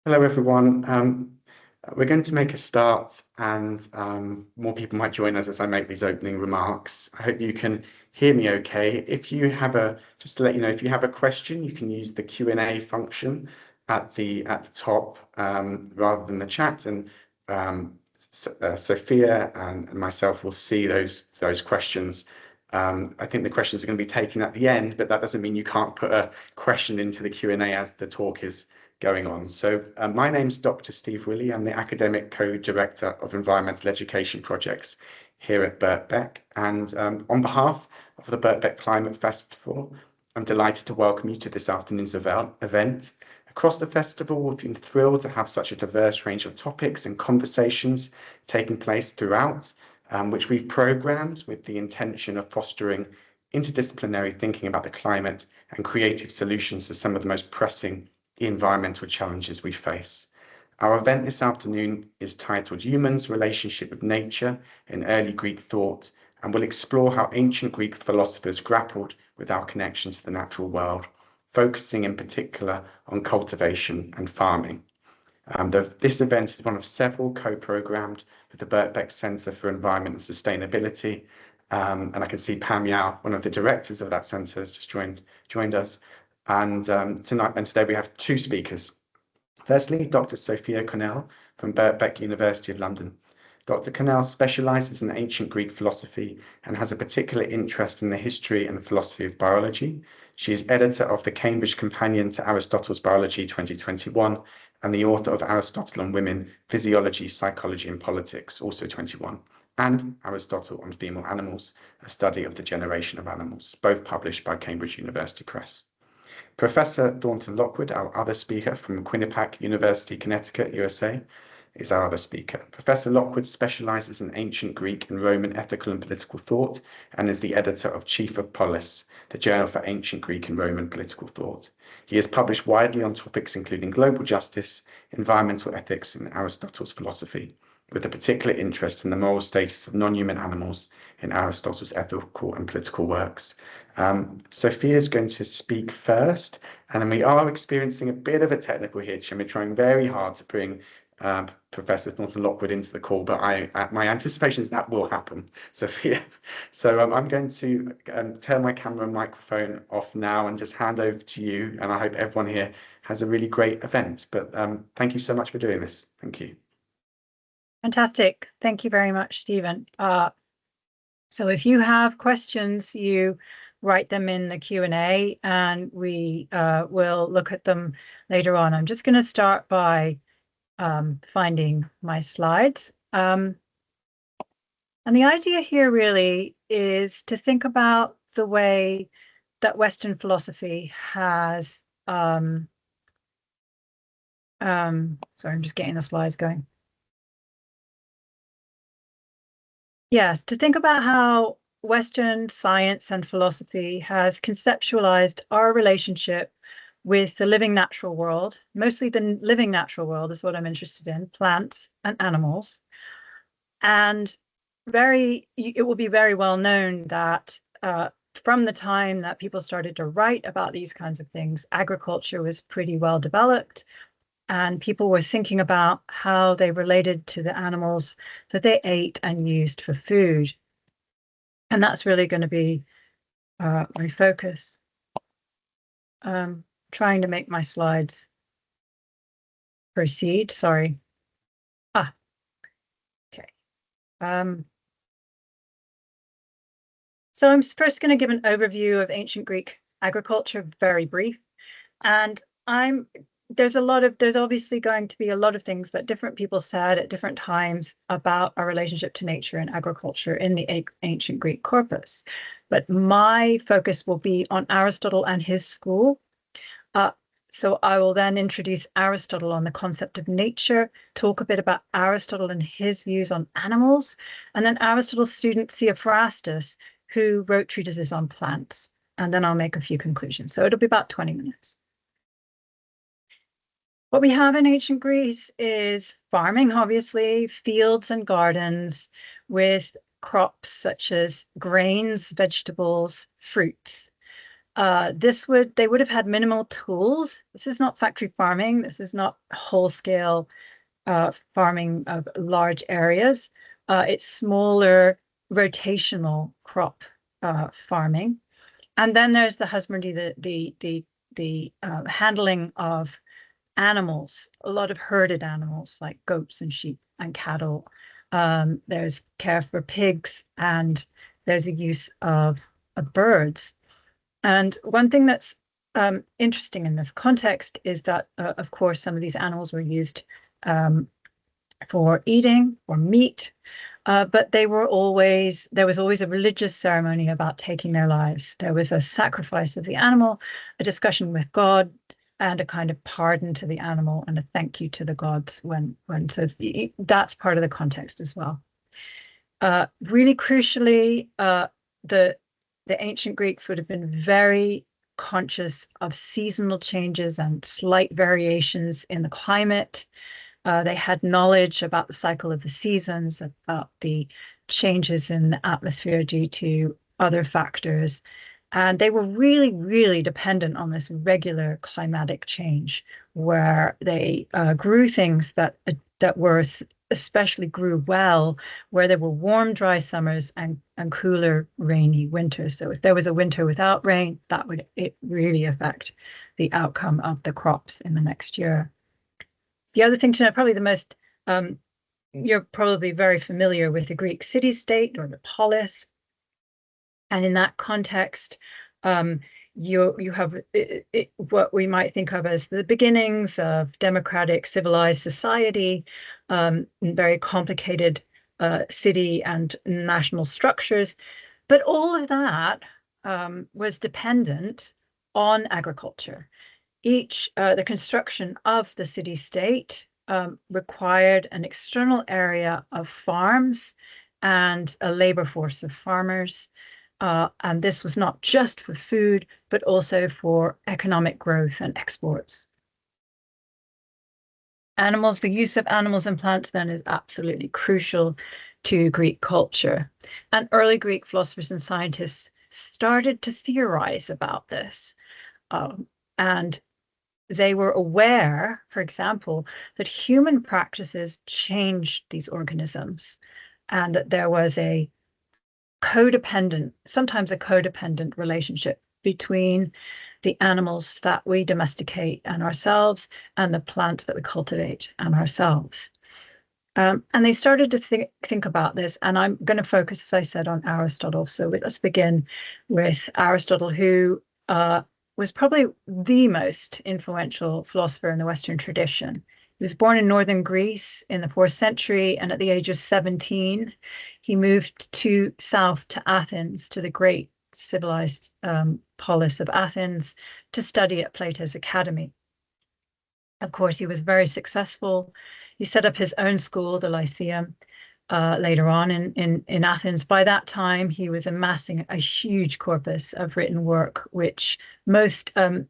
Hello, everyone. We're going to make a start, and more people might join us as I make these opening remarks. I hope you can hear me okay. Just to let you know, if you have a question, you can use the Q&A function at the top rather than the chat, and Sophia and myself will see those questions. I think the questions are going to be taken at the end, but that doesn't mean you can't put a question into the Q&A as the talk is going on. So my name's Dr. Steve Willey. I'm the Academic Co-Director of Environmental Education Projects here at Birkbeck. And on behalf of the Birkbeck Climate Festival, I'm delighted to welcome you to this afternoon's event. Across the festival, we've been thrilled to have such a diverse range of topics and conversations taking place throughout, which we've programmed with the intention of fostering interdisciplinary thinking about the climate and creative solutions to some of the most pressing environmental challenges we face. Our event this afternoon is titled Humans' Relationship with Nature in Early Greek Thought, and will explore how ancient Greek philosophers grappled with our connection to the natural world, focusing in particular on cultivation and farming. This event is one of several co-programmed with the Birkbeck Centre for Environment and Sustainability, and I can see Pam Yao, one of the directors of that centre, has just joined us. And today we have two speakers. Firstly, Dr. Sophia Cornell from Birkbeck University of London. Dr. Cornell specialises in ancient Greek philosophy and has a particular interest in the history and philosophy of biology. She is editor of the Cambridge Companion to Aristotle's Biology 2021 and the author of Aristotle on Women, Physiology, Psychology and Politics, also 21, and Aristotle on Female Animals, a study of the generation of animals, both published by Cambridge University Press. Professor Thornton Lockwood, our other speaker from Quinnipiac University, Connecticut, USA, is our other speaker. Professor Lockwood specializes in ancient Greek and Roman ethical and political thought and is the editor of Chief of Polis, the journal for ancient Greek and Roman political thought. He has published widely on topics including global justice, environmental ethics, and Aristotle's philosophy, with a particular interest in the moral status of non-human animals in Aristotle's ethical and political works. Sophia is going to speak first, and then we are experiencing a bit of a technical hitch, and we're trying very hard to bring Professor Thornton Lockwood into the call, but my anticipation is that will happen, Sophia. So I'm going to turn my camera and microphone off now and just hand over to you, and I hope everyone here has a really great event. But thank you so much for doing this. Thank you. Fantastic. Thank you very much, Stephen. So if you have questions, you write them in the Q&A and we will look at them later on. I'm just going to start by finding my slides. And the idea here really is to think about the way that Western philosophy has, sorry, I'm just getting the slides going. Yes, to think about how Western science and philosophy has conceptualized our relationship with the living natural world. Mostly the living natural world is what I'm interested in, plants and animals. And it will be very well known that from the time that people started to write about these kinds of things, agriculture was pretty well developed. And people were thinking about how they related to the animals that they ate and used for food. And that's really going to be my focus. Trying to make my slides proceed. Sorry. Okay. So I'm first going to give an overview of ancient Greek agriculture, very brief. And there's obviously going to be a lot of things that different people said at different times about our relationship to nature and agriculture in the ancient Greek corpus. But my focus will be on Aristotle and his school. So I will then introduce Aristotle on the concept of nature, talk a bit about Aristotle and his views on animals, and then Aristotle's student Theophrastus, who wrote treatises on plants. And then I'll make a few conclusions. So it'll be about 20 minutes. What we have in ancient Greece is farming, obviously, fields and gardens with crops such as grains, vegetables, fruits. they would have had minimal tools. This is not factory farming. This is not whole scale farming of large areas. It's smaller rotational crop farming. And then there's the husbandry, the handling of animals, a lot of herded animals like goats and sheep and cattle. There's care for pigs, and there's a use of birds. And one thing that's interesting in this context is that, of course, some of these animals were used for eating or meat, but there was always a religious ceremony about taking their lives. There was a sacrifice of the animal, a discussion with God, and a kind of pardon to the animal and a thank you to the gods so that's part of the context as well. Really crucially, the ancient Greeks would have been very conscious of seasonal changes and slight variations in the climate. They had knowledge about the cycle of the seasons, about the changes in the atmosphere due to other factors. And they were really, really dependent on this regular climatic change, where they grew things that were especially grew well, where there were warm, dry summers and cooler, rainy winters. So if there was a winter without rain, that would really affect the outcome of the crops in the next year. The other thing to know, probably the most, you're probably very familiar with the Greek city-state or the polis. And in that context, you have what we might think of as the beginnings of democratic civilized society, very complicated city and national structures. But all of that was dependent on agriculture. The construction of the city-state required an external area of farms and a labor force of farmers. And this was not just for food, but also for economic growth and exports. The use of animals and plants then is absolutely crucial to Greek culture. And early Greek philosophers and scientists started to theorize about this. And they were aware, for example, that human practices changed these organisms, and that there was sometimes a codependent relationship between the animals that we domesticate and ourselves and the plants that we cultivate and ourselves. And they started to think about this, and I'm going to focus, as I said, on Aristotle. So let's begin with Aristotle, who was probably the most influential philosopher in the Western tradition. He was born in northern Greece in the 4th century, and at the age of 17, he moved south to Athens, to the great civilized polis of Athens, to study at Plato's Academy. Of course, he was very successful. He set up his own school, the Lyceum, later on in Athens. By that time, he was amassing a huge corpus of written work, which the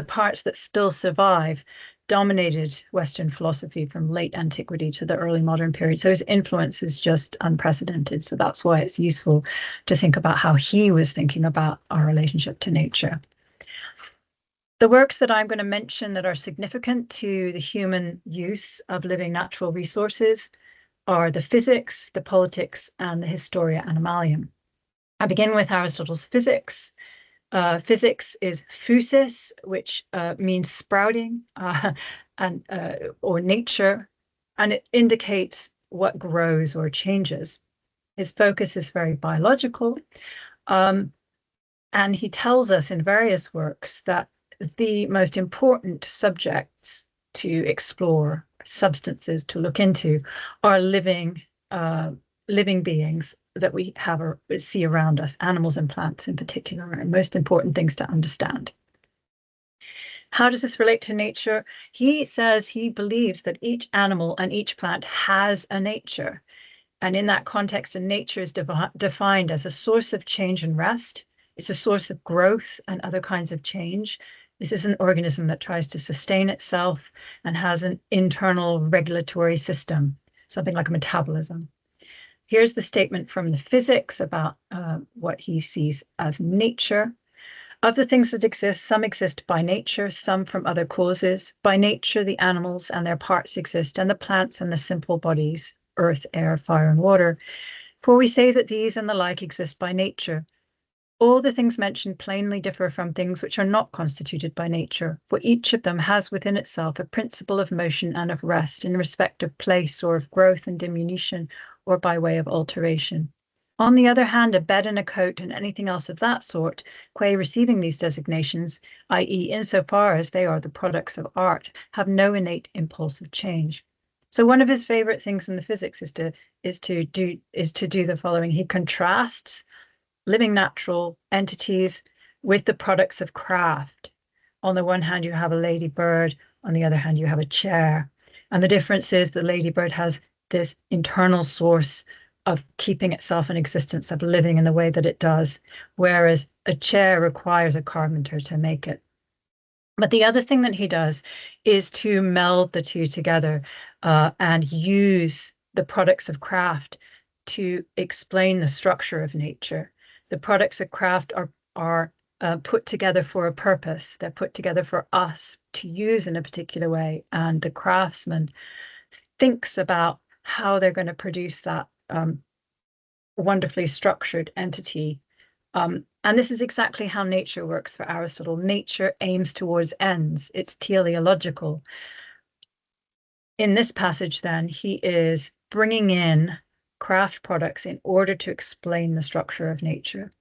parts that still survive dominated Western philosophy from late antiquity to the early modern period. So his influence is just unprecedented. So that's why it's useful to think about how he was thinking about our relationship to nature. The works that I'm going to mention that are significant to the human use of living natural resources are the Physics, the Politics, and the Historia Animalium. I begin with Aristotle's Physics. Physics is physis, which means sprouting or nature, and it indicates what grows or changes. His focus is very biological, and he tells us in various works that the most important subjects to explore, substances to look into, are living beings that we have or see around us, animals and plants in particular, are most important things to understand. How does this relate to nature? He says he believes that each animal and each plant has a nature. And in that context, a nature is defined as a source of change and rest. It's a source of growth and other kinds of change. This is an organism that tries to sustain itself and has an internal regulatory system, something like a metabolism. Here's the statement from the Physics about what he sees as nature. Of the things that exist, some exist by nature, some from other causes. By nature, the animals and their parts exist, and the plants and the simple bodies, earth, air, fire, and water. For we say that these and the like exist by nature. All the things mentioned plainly differ from things which are not constituted by nature, for each of them has within itself a principle of motion and of rest in respect of place or of growth and diminution, or by way of alteration. On the other hand, a bed and a coat and anything else of that sort, qua receiving these designations, i.e., insofar as they are the products of art, have no innate impulse of change. So one of his favorite things in the physics is to do the following. He contrasts living natural entities with the products of craft. On the one hand, you have a ladybird. On the other hand, you have a chair. And the difference is the ladybird has this internal source of keeping itself in existence, of living in the way that it does, whereas a chair requires a carpenter to make it. But the other thing that he does is to meld the two together and use the products of craft to explain the structure of nature. The products of craft are put together for a purpose. They're put together for us to use in a particular way. And the craftsman thinks about how they're going to produce that wonderfully structured entity. And this is exactly how nature works for Aristotle. Nature aims towards ends. It's teleological. In this passage, then, he is bringing in craft products in order to explain the structure of nature.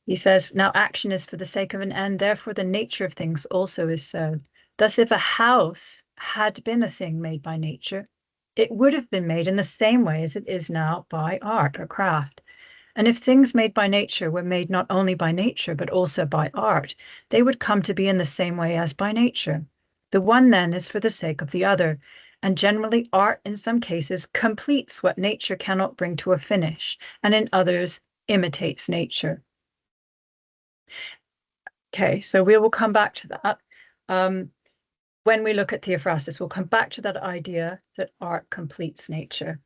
He says, now action is for the sake of an end, therefore the nature of things also is so. Thus, if a house had been a thing made by nature, it would have been made in the same way as it is now by art or craft. And if things made by nature were made not only by nature, but also by art, they would come to be in the same way as by nature. The one then is for the sake of the other, and generally art in some cases completes what nature cannot bring to a finish, and in others imitates nature. Okay, so we will come back to that. When we look at Theophrastus, we'll come back to that idea that art completes nature.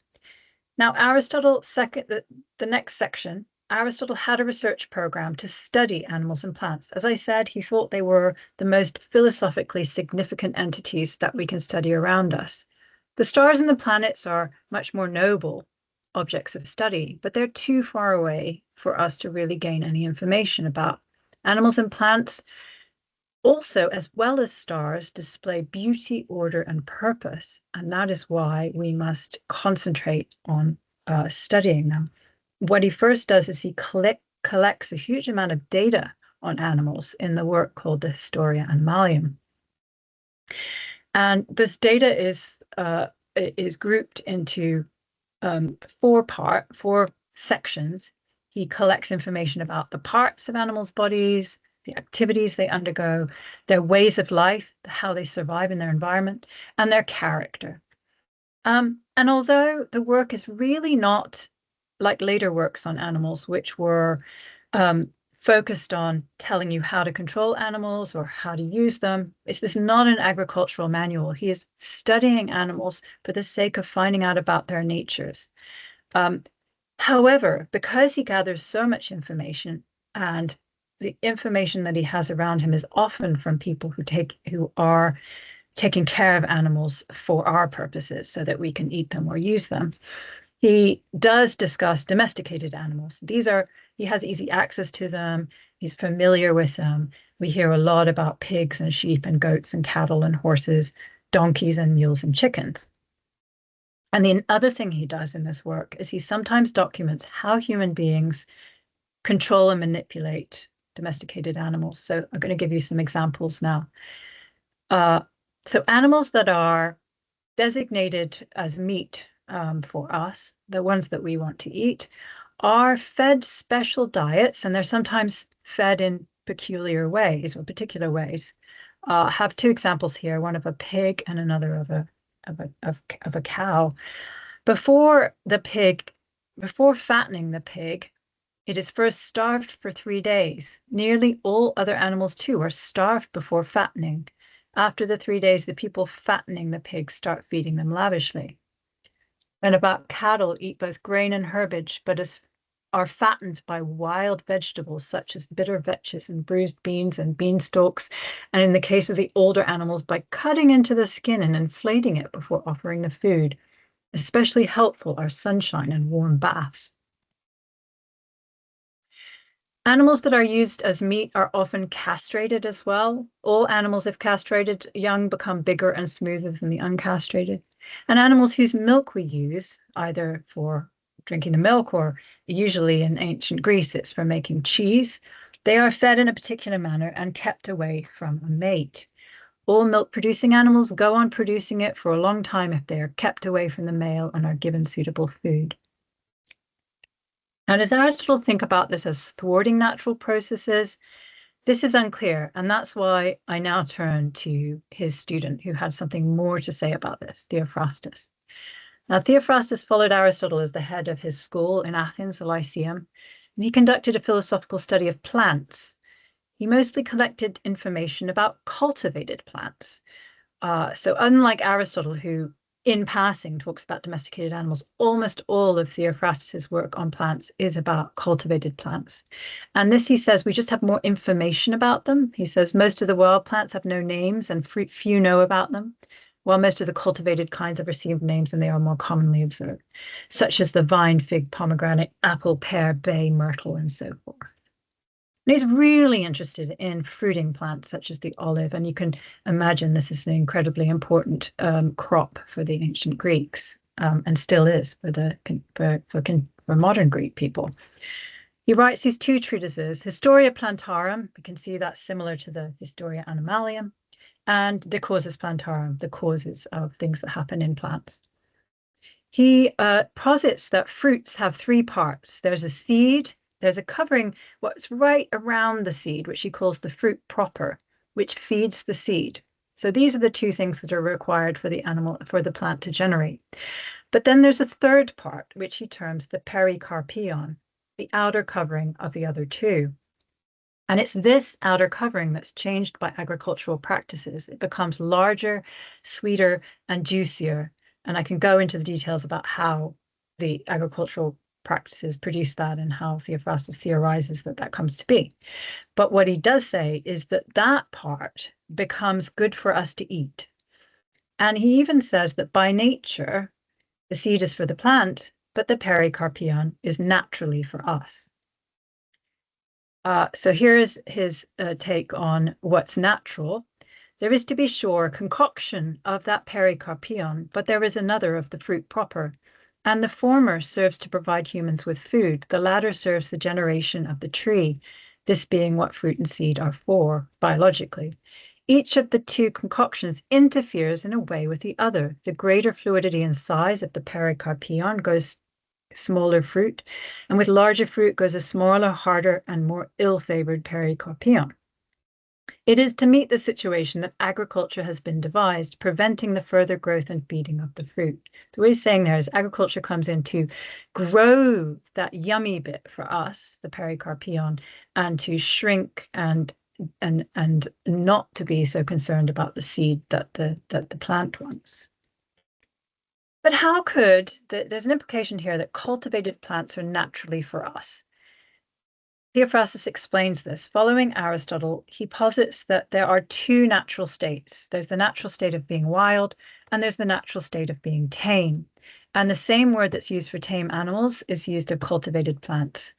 Now, Aristotle, the next section, Aristotle had a research program to study animals and plants. As I said, he thought they were the most philosophically significant entities that we can study around us. The stars and the planets are much more noble objects of study, but they're too far away for us to really gain any information about. Animals and plants also, as well as stars, display beauty, order, and purpose, and that is why we must concentrate on studying them. What he first does is he collects a huge amount of data on animals in the work called the Historia Animalium. And this data is grouped into four sections. He collects information about the parts of animals' bodies, the activities they undergo, their ways of life, how they survive in their environment, and their character. And although the work is really not like later works on animals, which were focused on telling you how to control animals or how to use them, this is not an agricultural manual. He is studying animals for the sake of finding out about their natures. However, because he gathers so much information, and the information that he has around him is often from people who are taking care of animals for our purposes so that we can eat them or use them, he does discuss domesticated animals. He has easy access to them. He's familiar with them. We hear a lot about pigs and sheep and goats and cattle and horses, donkeys and mules and chickens. And the other thing he does in this work is he sometimes documents how human beings control and manipulate domesticated animals. So I'm going to give you some examples now. So animals that are designated as meat for us, the ones that we want to eat, are fed special diets, and they're sometimes fed in peculiar ways or particular ways. I have two examples here, one of a pig and another of a cow. Before fattening the pig, it is first starved for 3 days. Nearly all other animals, too, are starved before fattening. After the 3 days, the people fattening the pigs start feeding them lavishly. And about cattle, eat both grain and herbage, but as are fattened by wild vegetables such as bitter vetches and bruised beans and beanstalks, and in the case of the older animals, by cutting into the skin and inflating it before offering the food. Especially helpful are sunshine and warm baths. Animals that are used as meat are often castrated as well. All animals, if castrated, young become bigger and smoother than the uncastrated. And animals whose milk we use, either for drinking the milk or usually in ancient Greece, it's for making cheese, they are fed in a particular manner and kept away from a mate. All milk-producing animals go on producing it for a long time if they are kept away from the male and are given suitable food. Now, does Aristotle think about this as thwarting natural processes? This is unclear, and that's why I now turn to his student who had something more to say about this, Theophrastus. Now, Theophrastus followed Aristotle as the head of his school in Athens, the Lyceum, and he conducted a philosophical study of plants. He mostly collected information about cultivated plants. So unlike Aristotle, who in passing talks about domesticated animals, almost all of Theophrastus's work on plants is about cultivated plants. And this, he says, we just have more information about them. He says most of the wild plants have no names and few know about them, while most of the cultivated kinds have received names and they are more commonly observed, such as the vine, fig, pomegranate, apple, pear, bay, myrtle, and so forth. And he's really interested in fruiting plants such as the olive, and you can imagine this is an incredibly important crop for the ancient Greeks, and still is for modern Greek people. He writes these two treatises, Historia Plantarum, we can see that's similar to the Historia Animalium, and De Causis Plantarum, the causes of things that happen in plants. He posits that fruits have three parts. There's a seed, there's a covering, what's right around the seed, which he calls the fruit proper, which feeds the seed. So these are the two things that are required for the plant to generate. But then there's a third part, which he terms the pericarpion, the outer covering of the other two. And it's this outer covering that's changed by agricultural practices. It becomes larger, sweeter, and juicier. And I can go into the details about how the agricultural practices produce that and how Theophrastus theorizes that that comes to be. But what he does say is that that part becomes good for us to eat. And he even says that by nature, the seed is for the plant, but the pericarpion is naturally for us. So here's his take on what's natural. There is, to be sure, a concoction of that pericarpion, but there is another of the fruit proper. And the former serves to provide humans with food. The latter serves the generation of the tree, this being what fruit and seed are for, biologically. Each of the two concoctions interferes in a way with the other. The greater fluidity and size of the pericarpion goes smaller fruit, and with larger fruit goes a smaller, harder, and more ill-favored pericarpion. It is to meet the situation that agriculture has been devised, preventing the further growth and feeding of the fruit. So what he's saying there is agriculture comes in to grow that yummy bit for us, the pericarpion, and to shrink and not to be so concerned about the seed that the plant wants. But how could, there's an implication here that cultivated plants are naturally for us. Theophrastus explains this. Following Aristotle, he posits that there are two natural states. There's the natural state of being wild, and there's the natural state of being tame. And the same word that's used for tame animals is used of cultivated plants.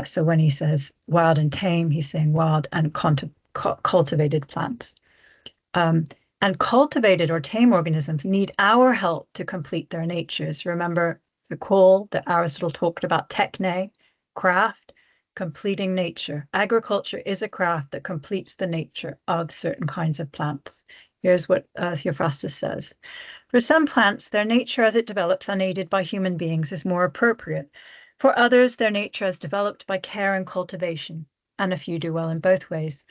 So when he says wild and tame, he's saying wild and cultivated plants. And cultivated or tame organisms need our help to complete their natures. Recall that Aristotle talked about techne, craft, completing nature. Agriculture is a craft that completes the nature of certain kinds of plants. Here's what Theophrastus says. For some plants, their nature as it develops unaided by human beings is more appropriate. For others, their nature as developed by care and cultivation, and a few do well in both ways.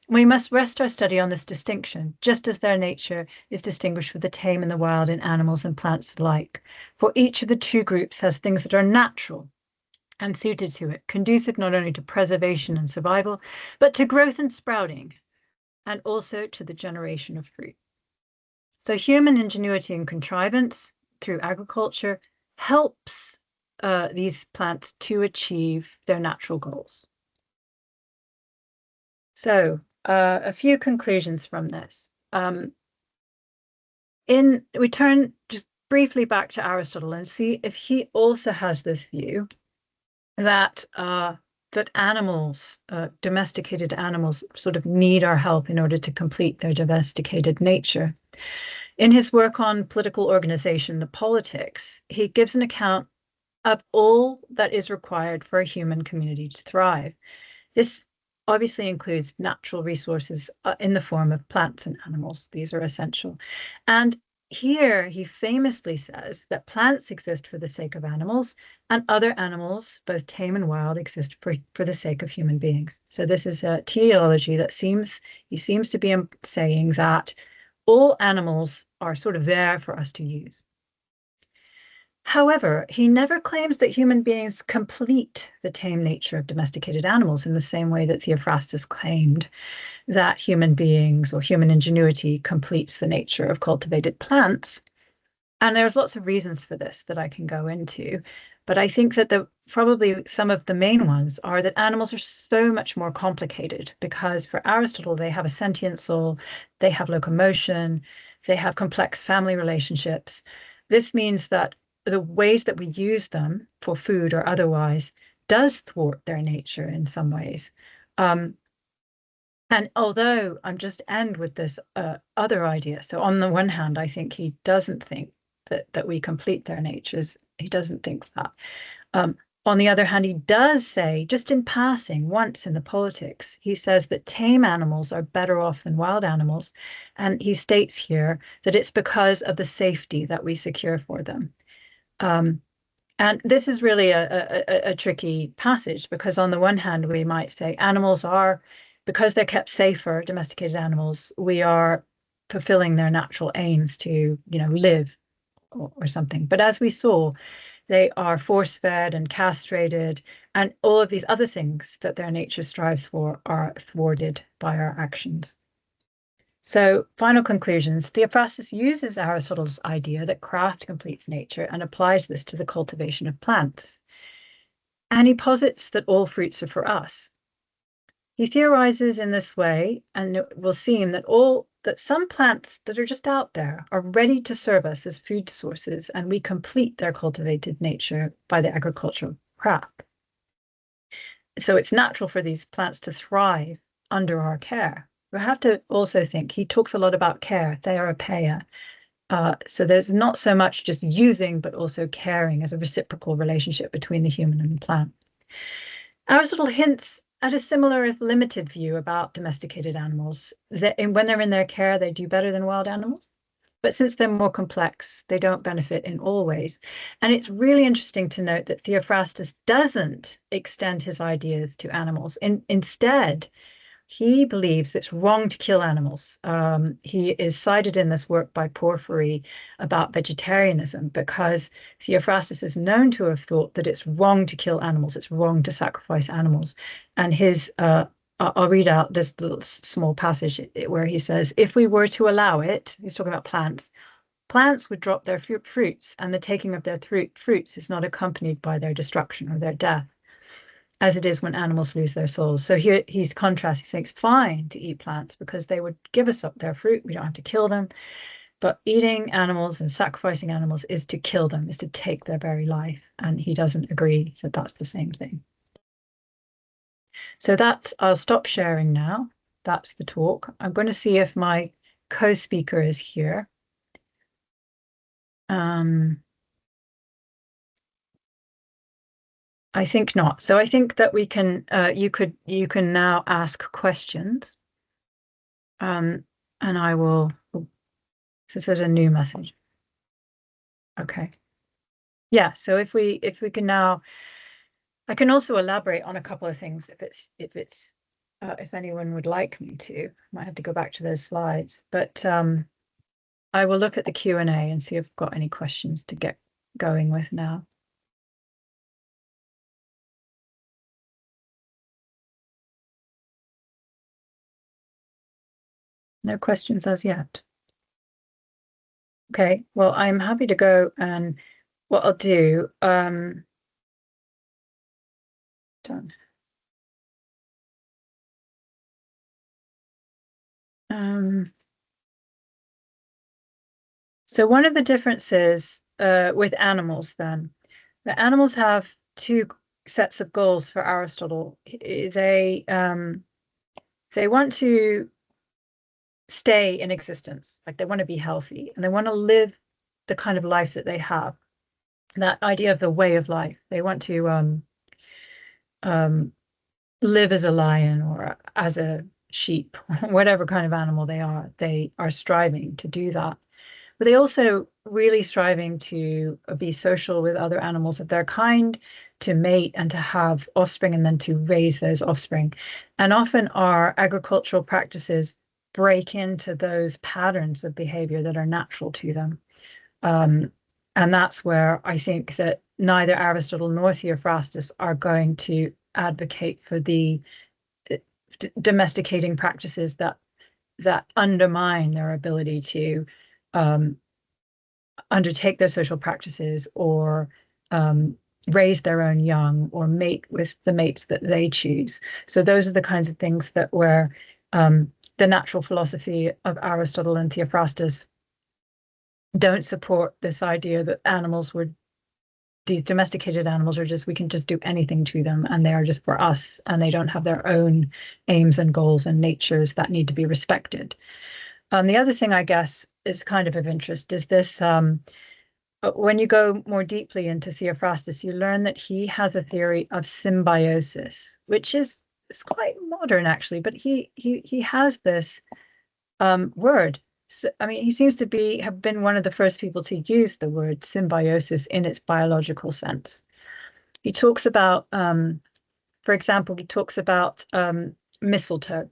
We must rest our study on this distinction, just as their nature is distinguished for the tame and the wild in animals and plants alike. For each of the two groups has things that are natural and suited to it, conducive not only to preservation and survival, but to growth and sprouting, and also to the generation of fruit. So human ingenuity and contrivance through agriculture helps these plants to achieve their natural goals. So a few conclusions from this. We turn just briefly back to Aristotle and see if he also has this view that that animals, domesticated animals, sort of need our help in order to complete their domesticated nature. In his work on political organization, The Politics, he gives an account of all that is required for a human community to thrive. This obviously includes natural resources in the form of plants and animals. These are essential. And here he famously says that plants exist for the sake of animals, and other animals, both tame and wild, exist for the sake of human beings. So this is a teleology that he seems to be saying that all animals are sort of there for us to use. However, he never claims that human beings complete the tame nature of domesticated animals in the same way that Theophrastus claimed that human beings or human ingenuity completes the nature of cultivated plants. And there's lots of reasons for this that I can go into. But I think that probably some of the main ones are that animals are so much more complicated because for Aristotle, they have a sentient soul, they have locomotion, they have complex family relationships. This means that the ways that we use them for food or otherwise does thwart their nature in some ways. And although I'm just end with this other idea. So on the one hand, I think he doesn't think that we complete their natures. He doesn't think that. On the other hand, he does say, just in passing, once in The Politics, he says that tame animals are better off than wild animals. And he states here that it's because of the safety that we secure for them. And this is really a tricky passage because on the one hand, we might say animals are, because they're kept safer, domesticated animals, we are fulfilling their natural aims to, live or something. But as we saw, they are force-fed and castrated, and all of these other things that their nature strives for are thwarted by our actions. So, final conclusions. Theophrastus uses Aristotle's idea that craft completes nature and applies this to the cultivation of plants. And he posits that all fruits are for us. He theorizes in this way, and it will seem that some plants that are just out there are ready to serve us as food sources, and we complete their cultivated nature by the agricultural craft. So it's natural for these plants to thrive under our care. We have to also think, he talks a lot about care, theorepeia. So there's not so much just using, but also caring as a reciprocal relationship between the human and the plant. Aristotle hints at a similar, if limited, view about domesticated animals, that when they're in their care, they do better than wild animals. But since they're more complex, they don't benefit in all ways. And it's really interesting to note that Theophrastus doesn't extend his ideas to animals. Instead, he believes it's wrong to kill animals. He is cited in this work by Porphyry about vegetarianism because Theophrastus is known to have thought that it's wrong to kill animals, it's wrong to sacrifice animals. And I'll read out this little small passage where he says, if we were to allow it, he's talking about plants would drop their fruits, and the taking of their fruits is not accompanied by their destruction or their death, as it is when animals lose their souls. So here he's contrasting, saying it's fine to eat plants because they would give us up their fruit. We don't have to kill them. But eating animals and sacrificing animals is to kill them, is to take their very life. And he doesn't agree that that's the same thing. So I'll stop sharing now. That's the talk. I'm going to see if my co-speaker is here. I think not. So I think that we can, you can now ask questions. And I will, so there's a new message. Okay. Yeah, so if we can now, I can also elaborate on a couple of things if anyone would like me to. Might have to go back to those slides, but I will look at the Q&A and see if I've got any questions to get going with now. No questions as yet. Okay, well, I'm happy to go, and what I'll do, done. So one of the differences with animals then, the animals have two sets of goals for Aristotle. They want to stay in existence, like they want to be healthy and they want to live the kind of life that they have. That idea of the way of life. They want to live as a lion or as a sheep, whatever kind of animal they are striving to do that. But they also really striving to be social with other animals of their kind, to mate and to have offspring and then to raise those offspring. And often our agricultural practices break into those patterns of behavior that are natural to them. And that's where I think that neither Aristotle nor Theophrastus are going to advocate for the domesticating practices that undermine their ability to undertake their social practices or raise their own young or mate with the mates that they choose. So those are the kinds of things that where the natural philosophy of Aristotle and Theophrastus don't support this idea that these domesticated animals are just, we can just do anything to them and they are just for us and they don't have their own aims and goals and natures that need to be respected. The other thing I guess is kind of interest is this, when you go more deeply into Theophrastus, you learn that he has a theory of symbiosis, which is quite modern actually, but he has this word. So, I mean, he seems to have been one of the first people to use the word symbiosis in its biological sense. He talks about, for example, he talks about mistletoe.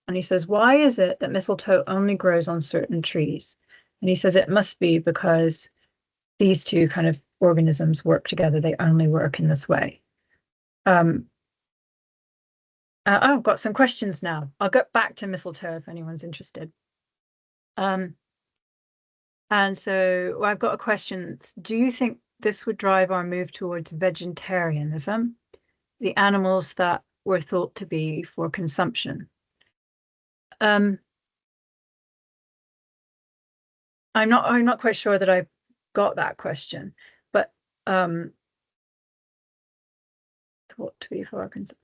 And he says, why is it that mistletoe only grows on certain trees? And he says it must be because these two kind of organisms work together. They only work in this way. I've got some questions now. I'll get back to mistletoe if anyone's interested. And so I've got a question. Do you think this would drive our move towards vegetarianism, the animals that were thought to be for consumption? I'm not quite sure that I've got that question, but thought to be for consumption.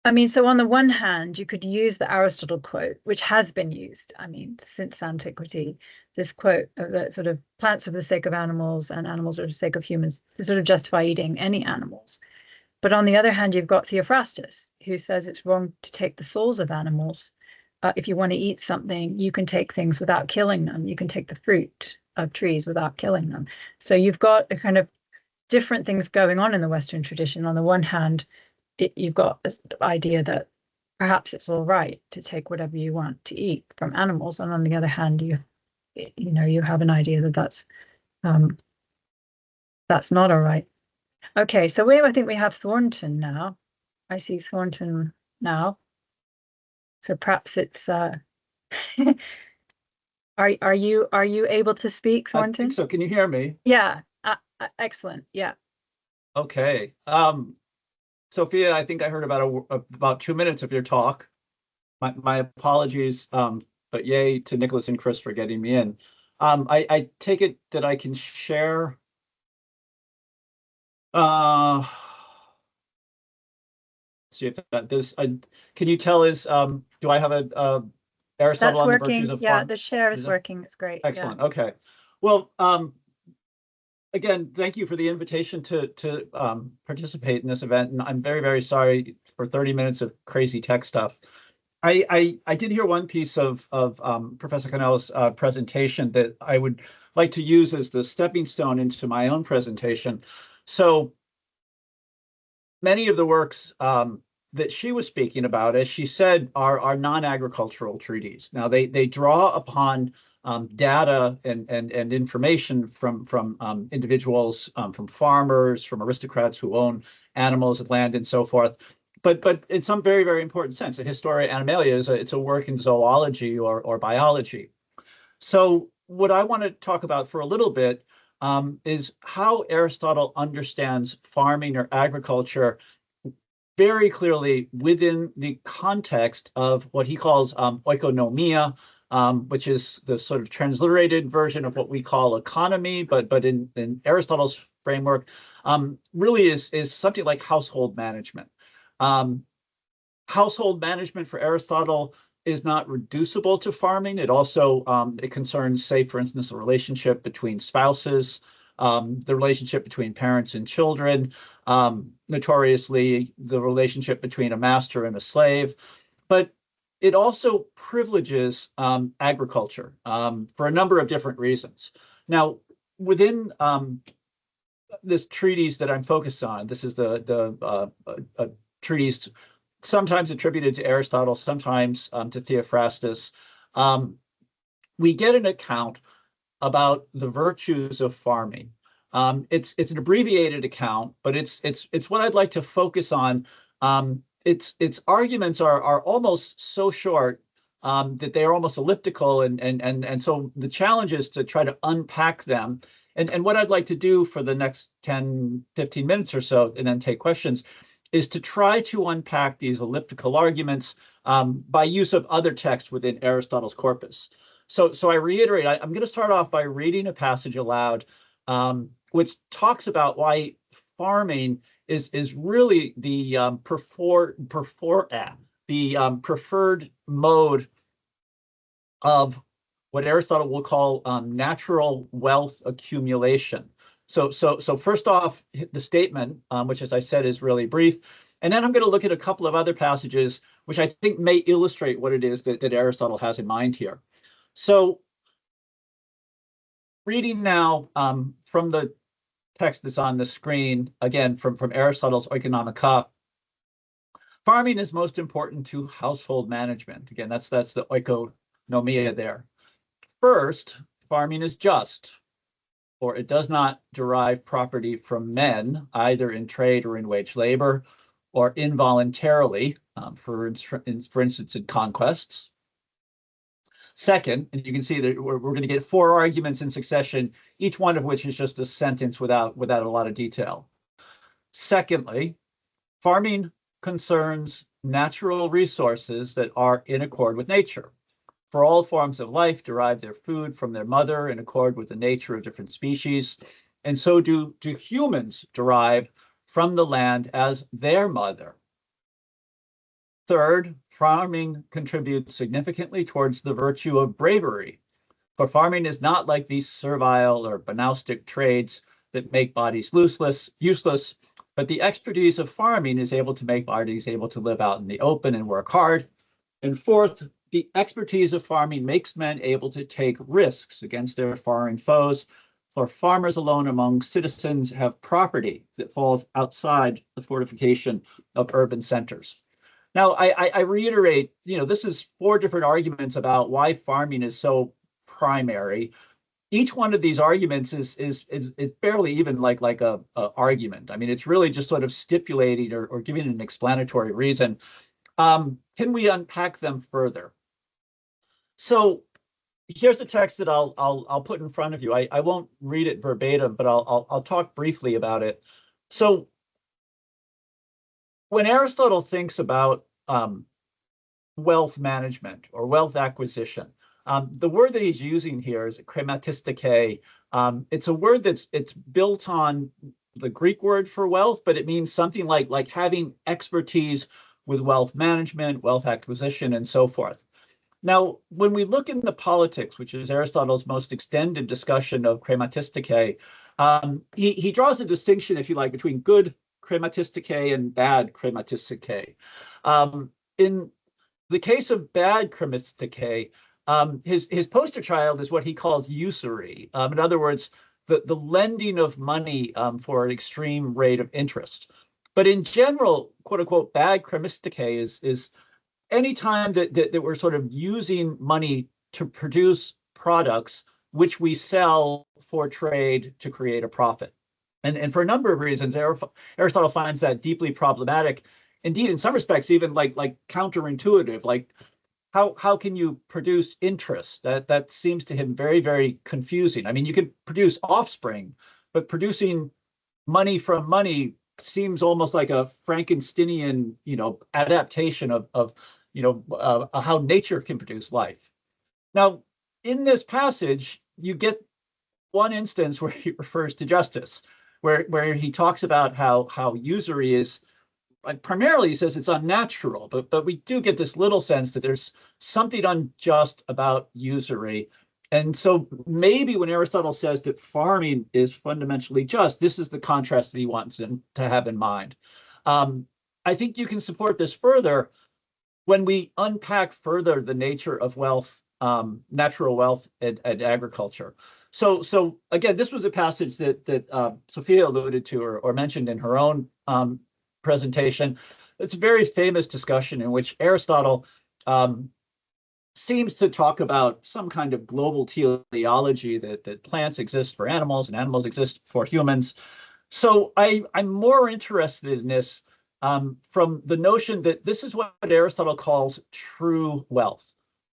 I mean, so on the one hand, you could use the Aristotle quote, which has been used, I mean, since antiquity, this quote of the sort of plants are for the sake of animals and animals are for the sake of humans to sort of justify eating any animals. But on the other hand, you've got Theophrastus, who says it's wrong to take the souls of animals. If you want to eat something, you can take things without killing them. You can take the fruit of trees without killing them. So you've got a kind of different things going on in the Western tradition. On the one hand, you've got this idea that perhaps it's all right to take whatever you want to eat from animals, and on the other hand, you have an idea that that's not all right. Okay, so I think we have Thornton now. I see Thornton now. So perhaps it's are you able to speak, Thornton? I think so. Can you hear me? Yeah, excellent. Yeah. Okay. Sophia, I think I heard about 2 minutes of your talk. My apologies, but yay to Nicholas and Chris for getting me in. I take it that I can share. See if that does. Can you tell us? Do I have a Aristotle on the virtues of yeah, the share is working. It's great. Excellent. Yeah. Okay. Well, again, thank you for the invitation to participate in this event, and I'm very, very sorry for 30 minutes of crazy tech stuff. I did hear one piece of Professor Cannell's presentation that I would like to use as the stepping stone into my own presentation. So many of the works that she was speaking about, as she said, are non-agricultural treaties. Now they draw upon data and information from individuals, from farmers, from aristocrats who own animals and land and so forth. But in some very, very important sense, a Historia Animalia it's a work in zoology or biology. So what I want to talk about for a little bit is how Aristotle understands farming or agriculture very clearly within the context of what he calls oikonomia, which is the sort of transliterated version of what we call economy, but in Aristotle's framework, really is something like household management. Household management for Aristotle is not reducible to farming. It also it concerns, say, for instance, the relationship between spouses, the relationship between parents and children, notoriously the relationship between a master and a slave. But it also privileges agriculture for a number of different reasons. Now, within this treatise that I'm focused on, this is a treatise sometimes attributed to Aristotle, sometimes to Theophrastus. We get an account about the virtues of farming. It's an abbreviated account, but it's what I'd like to focus on. Its arguments are almost so short that they are almost elliptical, and so the challenge is to try to unpack them. And what I'd like to do for the next 10, 15 minutes or so, and then take questions, is to try to unpack these elliptical arguments by use of other texts within Aristotle's corpus. So I reiterate, I'm going to start off by reading a passage aloud, which talks about why farming is really the preferred mode of what Aristotle will call natural wealth accumulation. So first off, the statement, which, as I said, is really brief. And then I'm going to look at a couple of other passages, which I think may illustrate what it is that Aristotle has in mind here. So reading now from the text that's on the screen, again, from Aristotle's Oikonomika, farming is most important to household management. Again, that's the oikonomia there. First, farming is just, for it does not derive property from men, either in trade or in wage labor, or involuntarily, for instance, in conquests. Second, and you can see that we're going to get 4 arguments in succession, each one of which is just a sentence without a lot of detail. Secondly, farming concerns natural resources that are in accord with nature. For all forms of life derive their food from their mother in accord with the nature of different species, and so do humans derive from the land as their mother. Third, farming contributes significantly towards the virtue of bravery, for farming is not like these servile or banalistic trades that make bodies useless, but the expertise of farming is able to make bodies able to live out in the open and work hard. And fourth, the expertise of farming makes men able to take risks against their foreign foes, for farmers alone among citizens have property that falls outside the fortification of urban centers. Now, I reiterate, this is 4 different arguments about why farming is so primary. Each one of these arguments is barely even like a argument. I mean, it's really just sort of stipulating or giving an explanatory reason. Can we unpack them further? So here's a text that I'll put in front of you. I won't read it verbatim, but I'll talk briefly about it. So when Aristotle thinks about wealth management or wealth acquisition, the word that he's using here is krematistike. It's a word it's built on the Greek word for wealth, but it means something like having expertise with wealth management, wealth acquisition, and so forth. Now, when we look in the Politics, which is Aristotle's most extended discussion of krematistike, he draws a distinction, if you like, between good krematistike and bad krematistike. In the case of bad krematistike, his poster child is what he calls usury. In other words, the lending of money for an extreme rate of interest. But in general, quote unquote, bad krematistike is any time that we're sort of using money to produce products which we sell for trade to create a profit. And for a number of reasons, Aristotle finds that deeply problematic. Indeed, in some respects, even like counterintuitive. Like, how can you produce interest? That seems to him very, very confusing. I mean, you could produce offspring, but producing money from money seems almost like a Frankensteinian, adaptation of how nature can produce life. Now, in this passage, you get one instance where he refers to justice, where he talks about how usury is, primarily he says it's unnatural, but we do get this little sense that there's something unjust about usury. And so maybe when Aristotle says that farming is fundamentally just, this is the contrast that he wants to have in mind. I think you can support this further when we unpack further the nature of wealth, natural wealth and agriculture. So again, this was a passage that Sophia alluded to or mentioned in her own presentation. It's a very famous discussion in which Aristotle seems to talk about some kind of global teleology that plants exist for animals and animals exist for humans. So I'm more interested in this from the notion that this is what Aristotle calls true wealth.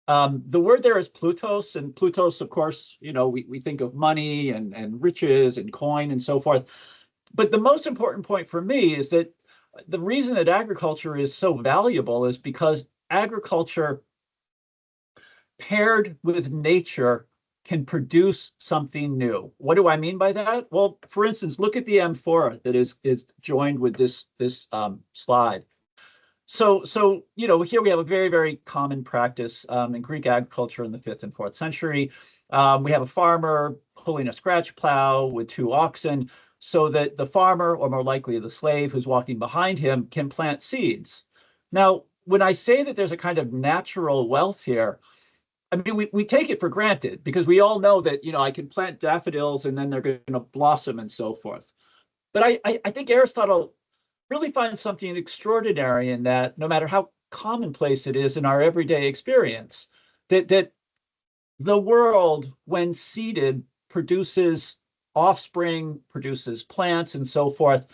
The word there is Plutos, and Plutos, of course, we think of money and riches and coin and so forth. But the most important point for me is that the reason that agriculture is so valuable is because agriculture paired with nature can produce something new. What do I mean by that? Well, for instance, look at the amphora that is joined with this slide. So here we have a very, very common practice in Greek agriculture in the 5th and 4th century. We have a farmer pulling a scratch plow with 2 oxen so that the farmer, or more likely the slave who's walking behind him, can plant seeds. Now, when I say that there's a kind of natural wealth here, I mean, we take it for granted because we all know that, I can plant daffodils and then they're going to blossom and so forth. But I think Aristotle really finds something extraordinary in that, no matter how commonplace it is in our everyday experience, that the world, when seeded, produces offspring, produces plants and so forth.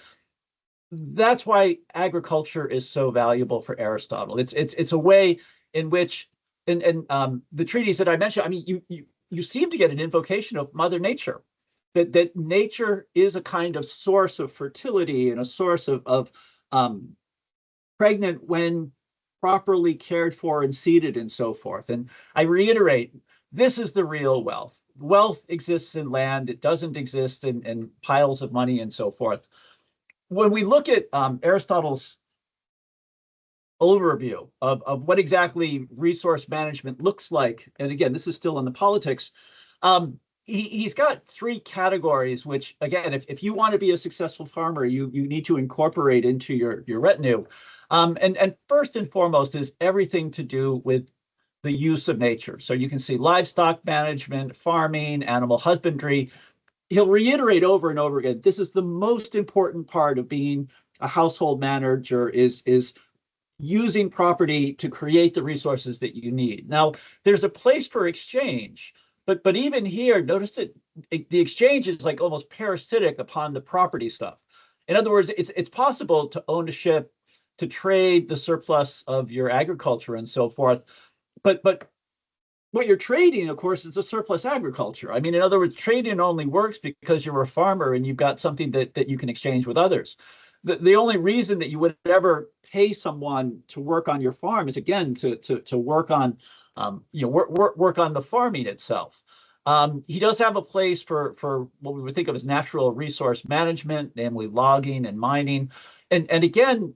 That's why agriculture is so valuable for Aristotle. It's a way in which, and the treatise that I mentioned, I mean, you seem to get an invocation of Mother Nature, that nature is a kind of source of fertility and a source of pregnant when properly cared for and seeded and so forth. And I reiterate, this is the real wealth. Wealth exists in land. It doesn't exist in piles of money and so forth. When we look at Aristotle's overview of what exactly resource management looks like, and again, this is still in the politics, he's got 3 categories, which, again, if you want to be a successful farmer, you need to incorporate into your retinue. And first and foremost is everything to do with the use of nature. So you can see livestock management, farming, animal husbandry. He'll reiterate over and over again, this is the most important part of being a household manager is using property to create the resources that you need. Now, there's a place for exchange, but even here, notice that the exchange is like almost parasitic upon the property stuff. In other words, it's possible to own a ship, to trade the surplus of your agriculture and so forth, but what you're trading, of course, is a surplus agriculture. I mean, in other words, trading only works because you're a farmer and you've got something that you can exchange with others. The only reason that you would ever pay someone to work on your farm is, again, to work on work on the farming itself. He does have a place for what we would think of as natural resource management, namely logging and mining. And again,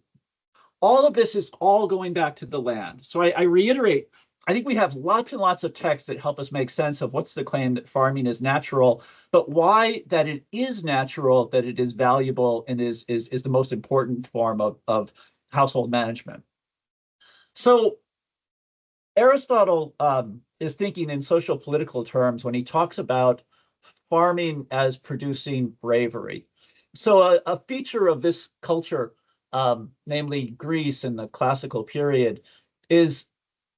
all of this is all going back to the land. So I reiterate, I think we have lots and lots of texts that help us make sense of what's the claim that farming is natural, but why that it is natural, that it is valuable, and is the most important form of household management. So Aristotle is thinking in social political terms when he talks about farming as producing bravery. So a feature of this culture, namely Greece in the classical period, is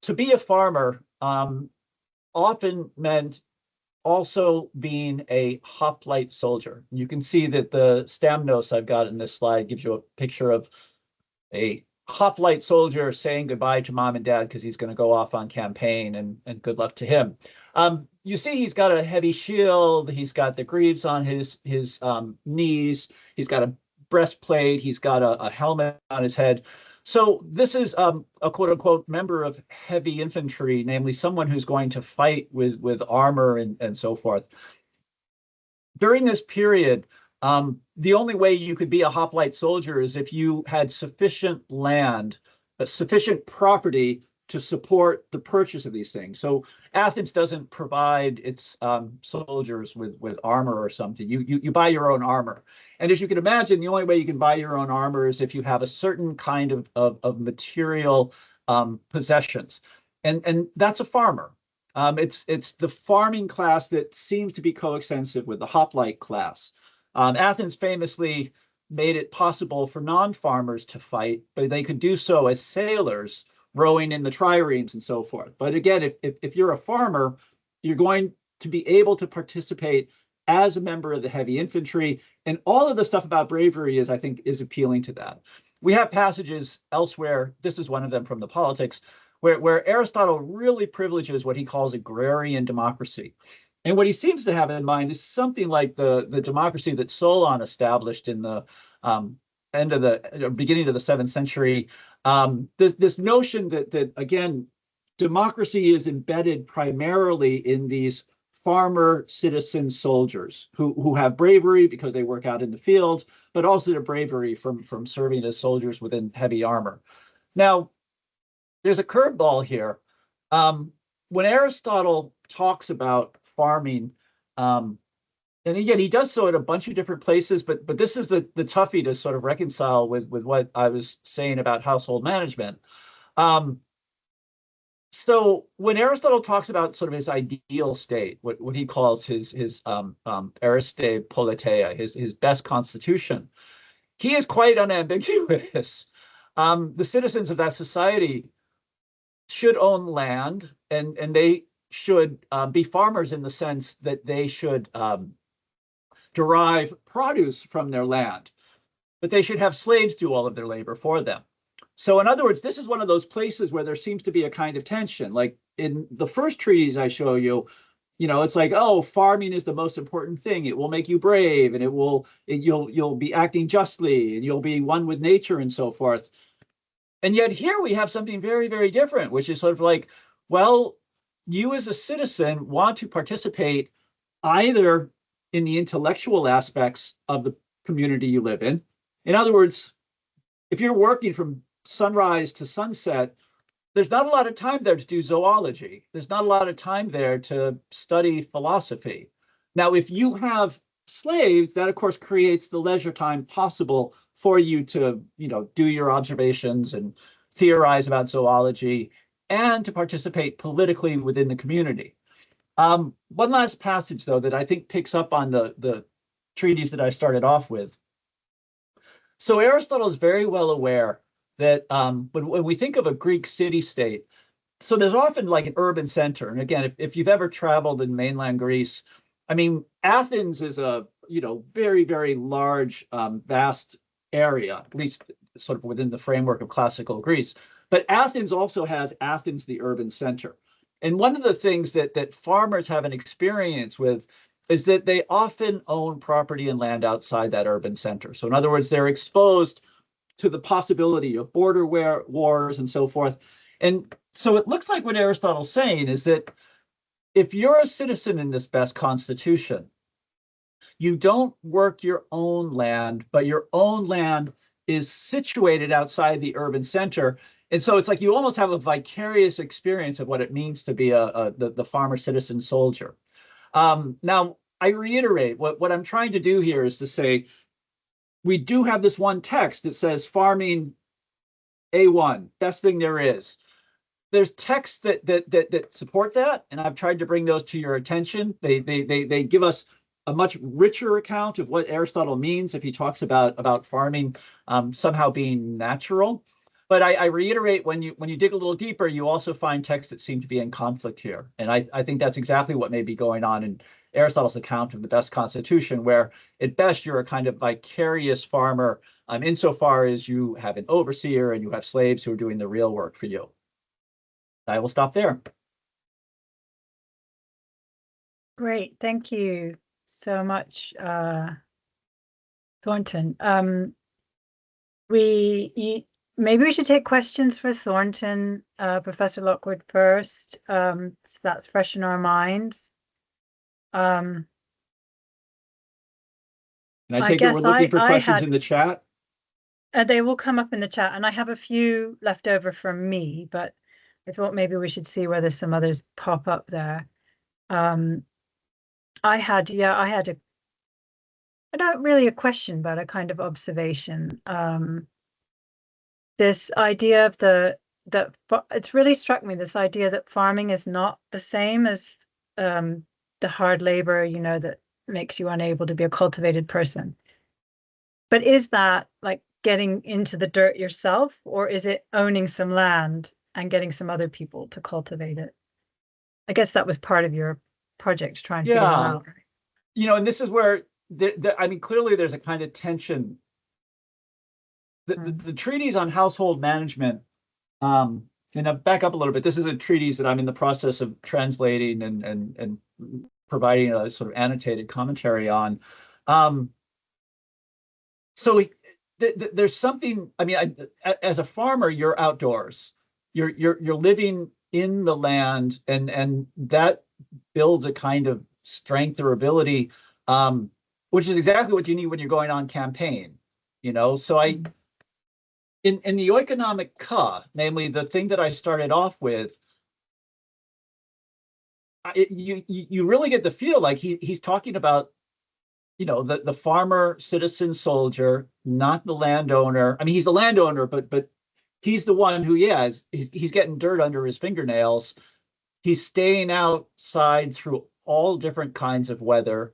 to be a farmer often meant also being a hoplite soldier. You can see that the Stamnos I've got in this slide gives you a picture of a hoplite soldier saying goodbye to mom and dad because he's going to go off on campaign, and good luck to him. You see, he's got a heavy shield. He's got the greaves on his knees. He's got a breastplate. He's got a helmet on his head. So this is a quote unquote member of heavy infantry, namely someone who's going to fight with armor and so forth. During this period, the only way you could be a hoplite soldier is if you had sufficient land, sufficient property to support the purchase of these things. So Athens doesn't provide its soldiers with armor or something. You buy your own armor. And as you can imagine, the only way you can buy your own armor is if you have a certain kind of material possessions. And that's a farmer. It's the farming class that seems to be coextensive with the hoplite class. Athens famously made it possible for non-farmers to fight, but they could do so as sailors, rowing in the triremes and so forth. But again, if you're a farmer, you're going to be able to participate as a member of the heavy infantry, and all of the stuff about bravery I think, is appealing to that. We have passages elsewhere, this is one of them from the Politics, where Aristotle really privileges what he calls agrarian democracy. And what he seems to have in mind is something like the democracy that Solon established in the beginning of the 7th century. This notion that again, democracy is embedded primarily in these farmer citizen soldiers who have bravery because they work out in the fields, but also their bravery from serving as soldiers within heavy armor. Now, there's a curveball here. When Aristotle talks about farming, and again, he does so at a bunch of different places, but this is the toughie to sort of reconcile with what I was saying about household management. So when Aristotle talks about sort of his ideal state, what he calls his ariste politeia, his best constitution, he is quite unambiguous. The citizens of that society should own land, and they should be farmers in the sense that they should derive produce from their land, but they should have slaves do all of their labor for them. So in other words, this is one of those places where there seems to be a kind of tension. Like in the first treatise I show you, it's like, oh, farming is the most important thing. It will make you brave, and you'll be acting justly, and you'll be one with nature and so forth. And yet here we have something very, very different, which is sort of like, well, you as a citizen want to participate either in the intellectual aspects of the community you live in. In other words, if you're working from sunrise to sunset, there's not a lot of time there to do zoology. There's not a lot of time there to study philosophy. Now, if you have slaves, that of course creates the leisure time possible for you to, do your observations and theorize about zoology and to participate politically within the community. One last passage, though, that I think picks up on the treatise that I started off with. So Aristotle is very well aware that when we think of a Greek city-state, so there's often like an urban center. And again, if you've ever traveled in mainland Greece, I mean, Athens is a very, very large, vast area, at least sort of within the framework of classical Greece. But Athens also has Athens, the urban center. And one of the things that farmers have an experience with is that they often own property and land outside that urban center. So in other words, they're exposed to the possibility of border wars and so forth. And so it looks like what Aristotle's saying is that if you're a citizen in this best constitution, you don't work your own land, but your own land is situated outside the urban center. And so it's like you almost have a vicarious experience of what it means to be the farmer citizen soldier. Now, I reiterate, what I'm trying to do here is to say, we do have this one text that says farming A1, best thing there is. There's texts that support that, and I've tried to bring those to your attention. They give us a much richer account of what Aristotle means if he talks about farming somehow being natural. But I reiterate, when you dig a little deeper, you also find texts that seem to be in conflict here. And I think that's exactly what may be going on in Aristotle's account of the best constitution, where at best you're a kind of vicarious farmer insofar as you have an overseer and you have slaves who are doing the real work for you. I will stop there. Great, thank you so much, Thornton. Maybe we should take questions for Thornton, Professor Lockwood first, so that's fresh in our minds. And I take it we're looking for questions in the chat? They will come up in the chat, and I have a few left over from me, but I thought maybe we should see whether some others pop up there. I had not really a question, but a kind of observation. This idea of it's really struck me, this idea that farming is not the same as the hard labor, you know, that makes you unable to be a cultivated person. But is that like getting into the dirt yourself, or is it owning some land and getting some other people to cultivate it? I guess that was part of your project to try and figure that out. You know, and this is where I mean, clearly there's a kind of tension. The treatise on household management, and I'll back up a little bit. This is a treatise that I'm in the process of translating and providing a sort of annotated commentary on. So there's something. I mean, as a farmer, you're outdoors. You're living in the land, and that builds a kind of strength or ability, which is exactly what you need when you're going on campaign. You know, so in the Oikonomik Ka, namely the thing that I started off with, you really get the feel like he's talking about, you know, the farmer, citizen, soldier, not the landowner. I mean, he's the landowner, but he's the one who, he's getting dirt under his fingernails. He's staying outside through all different kinds of weather.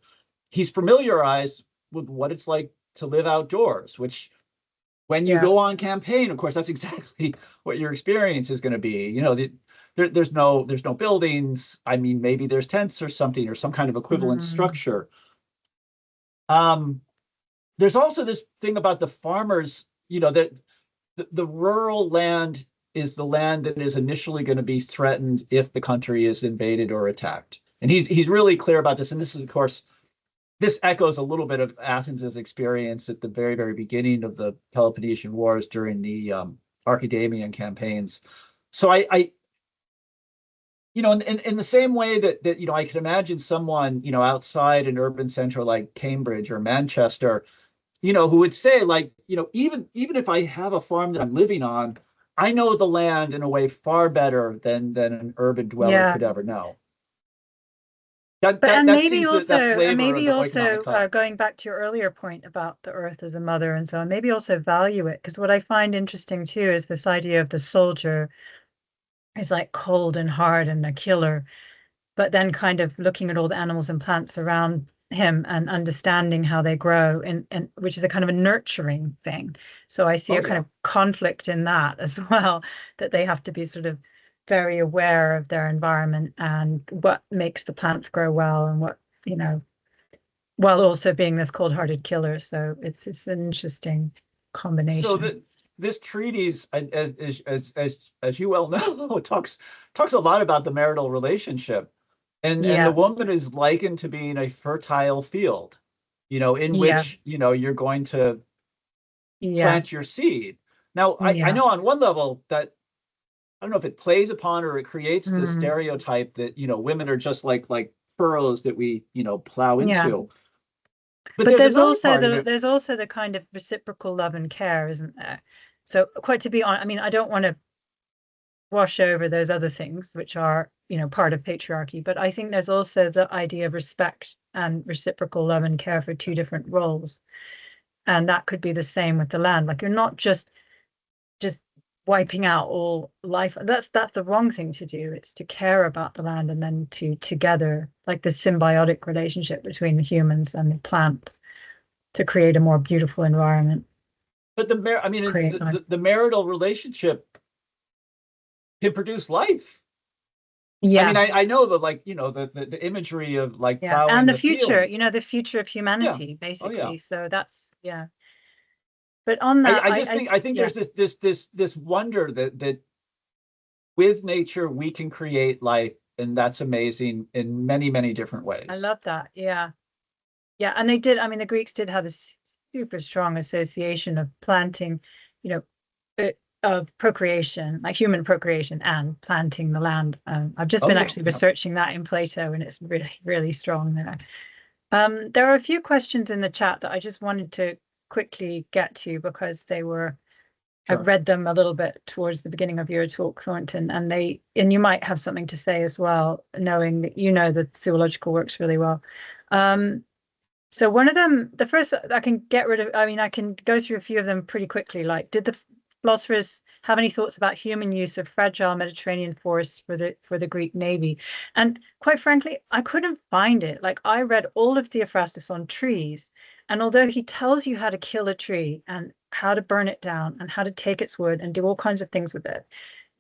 He's familiarized with what it's like to live outdoors, which when you go on campaign, of course, that's exactly what your experience is going to be. You know, there's no buildings. I mean, maybe there's tents or something, or some kind of equivalent structure. There's also this thing about the farmers, you know, that the rural land is the land that is initially going to be threatened if the country is invaded or attacked. And he's really clear about this. And this is, of course, this echoes a little bit of Athens' experience at the very, very beginning of the Peloponnesian Wars during the Archidamian campaigns. So I you know, in the same way that you know, I can imagine someone, you know, outside an urban center like Cambridge or Manchester, you know, who would say, like, you know, even if I have a farm that I'm living on, I know the land in a way far better than an urban dweller could ever know. Maybe also going back to your earlier point about the earth as a mother and so on, maybe also value it, because what I find interesting too is this idea of the soldier is like cold and hard and a killer, but then kind of looking at all the animals and plants around him and understanding how they grow, and which is a kind of a nurturing thing. So I see a kind of conflict in that as well, that they have to be sort of very aware of their environment and what makes the plants grow well, and what, you know, while also being this cold-hearted killer. So it's an interesting combination. So this treatise, as you well know, talks a lot about the marital relationship, and the woman is likened to being a fertile field, you know, in which, you know, you're going to plant your seed. Now, I know on one level that, I don't know if it plays upon or it creates the stereotype that, you know, women are just like furrows that we, you know, plow into. But there's also the kind of reciprocal love and care, isn't there? So quite to be honest, I mean, I don't want to wash over those other things which are, you know, part of patriarchy, but I think there's also the idea of respect and reciprocal love and care for two different roles. And that could be the same with the land. Like, you're not just wiping out all life. That's the wrong thing to do. It's to care about the land, and then to together, like the symbiotic relationship between the humans and the plants, to create a more beautiful environment. But the marital relationship can produce life. I mean, I know that, like, you know, the imagery of like plowing and the the future, field. you know, the future of humanity, basically. So that's But on that, I just think yeah. there's this wonder that with nature we can create life, and that's amazing in many, many different ways. I love that. Yeah. Yeah. And they did, I mean, the Greeks did have this super strong association of planting, you know, of procreation, like human procreation and planting the land. I've just been actually researching that in Plato, and it's really, really strong there. There are a few questions in the chat that I just wanted to quickly get to because they were, Sure. I read them a little bit towards the beginning of your talk, Thornton, and you might have something to say as well, knowing that you know the zoological works really well. So one of them, the first, I can get rid of, I mean, I can go through a few of them pretty quickly. Like, did the philosophers have any thoughts about human use of fragile Mediterranean forests for the Greek Navy? And quite frankly, I couldn't find it. Like, I read all of Theophrastus on trees, and although he tells you how to kill a tree and how to burn it down and how to take its wood and do all kinds of things with it,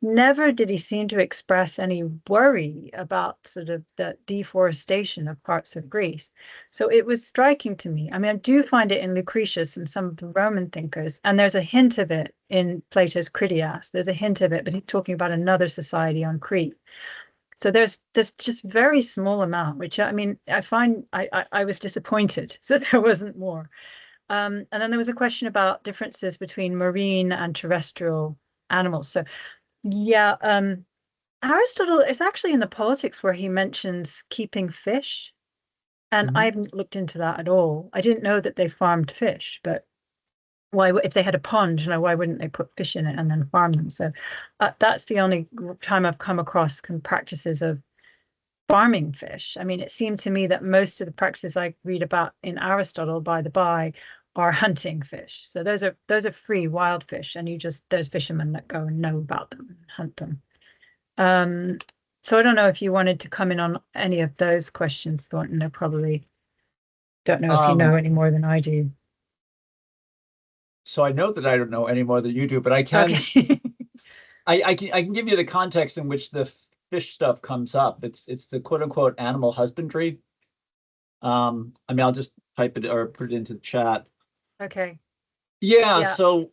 never did he seem to express any worry about sort of the deforestation of parts of Greece. So it was striking to me. I mean, I do find it in Lucretius and some of the Roman thinkers, and there's a hint of it in Plato's Critias. There's a hint of it, but he's talking about another society on Crete. So there's just very small amount, which I mean, I find I was disappointed that there wasn't more. And then there was a question about differences between marine and terrestrial animals. So yeah, Aristotle is actually in the Politics where he mentions keeping fish, and I haven't looked into that at all. I didn't know that they farmed fish, but why, if they had a pond, why wouldn't they put fish in it and then farm them? So that's the only time I've come across practices of farming fish. I mean, it seemed to me that most of the practices I read about in Aristotle, by the by, are hunting fish. So those are free wild fish, and there's fishermen that go and know about them and hunt them. So I don't know if you wanted to come in on any of those questions, Thornton. I probably don't know if you know any more than I do. So I know that I don't know any more than you do, but I can Okay. I can give you the context in which the fish stuff comes up. It's the quote unquote animal husbandry. I mean, I'll just type it or put it into the chat. Okay. Yeah. So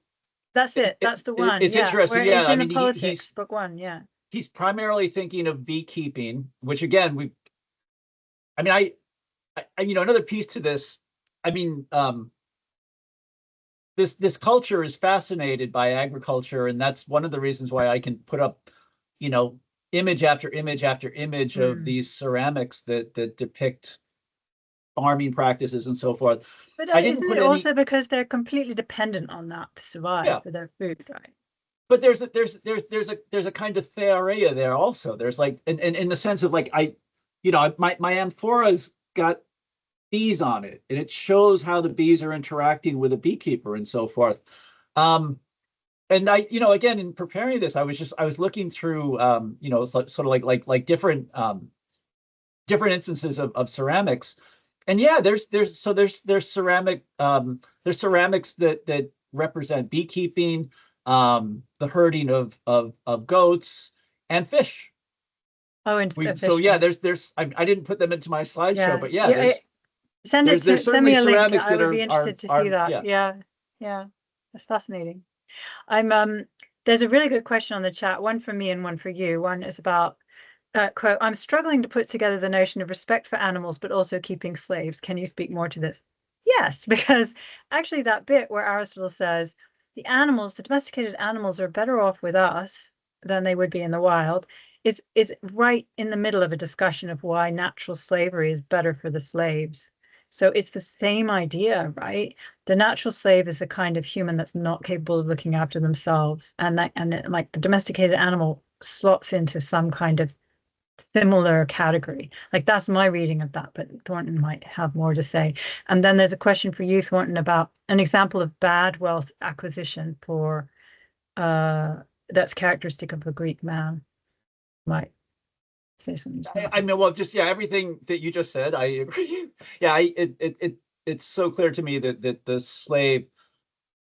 that's it. That's the one. It's interesting. Yeah. I mean, Politics, book 1. Yeah. He's primarily thinking of beekeeping, which again, I another piece to this. I mean, this culture is fascinated by agriculture, and that's one of the reasons why I can put up, image after image after image of these ceramics that depict farming practices and so forth. But isn't it also because they're completely dependent on that to survive for their food, right? But there's a kind of theoria there also. There's like in the sense of like my amphora's got bees on it, and it shows how the bees are interacting with a beekeeper and so forth. And I, again, in preparing this, I was looking through, sort of like different instances of ceramics, and yeah, there's ceramic, there's ceramics that represent beekeeping, the herding of goats and fish. Oh, and fish. So yeah, there's I didn't put them into my slideshow, but yeah, there's send me a link. I would be interested to see that. Yeah, that's fascinating. There's a really good question on the chat, one for me and one for you. One is about quote, "I'm struggling to put together the notion of respect for animals, but also keeping slaves. Can you speak more to this?" Yes, because actually that bit where Aristotle says the domesticated animals are better off with us than they would be in the wild, is right in the middle of a discussion of why natural slavery is better for the slaves. So it's the same idea, right? The natural slave is a kind of human that's not capable of looking after themselves, and like the domesticated animal slots into some kind of similar category. Like that's my reading of that, but Thornton might have more to say. And then there's a question for you, Thornton, about an example of bad wealth acquisition for that's characteristic of a Greek man. Might say something. I mean, well, just everything that you just said, I agree. Yeah, it's so clear to me that the slave.